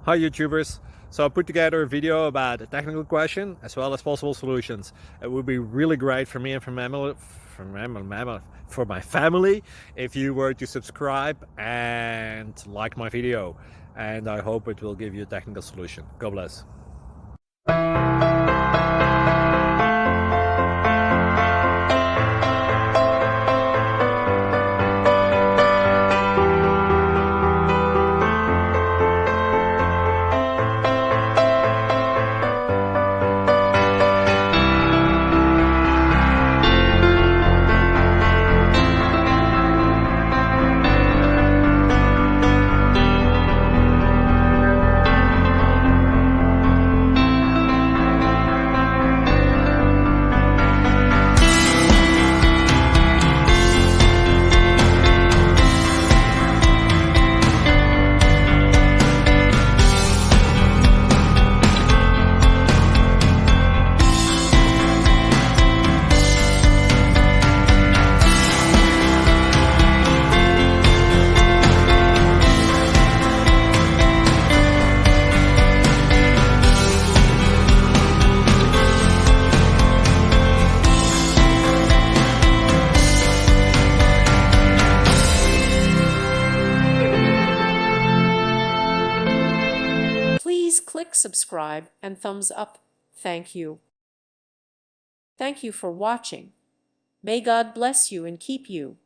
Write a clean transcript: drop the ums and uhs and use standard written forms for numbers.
Hi YouTubers! So I put together a video about a technical question as well as possible solutions. It would be really great for me and for my family if you were to subscribe and like my video, and I hope it will give you a technical solution. God bless. Please click subscribe and thumbs up. Thank you. Thank you for watching. May God bless you and keep you.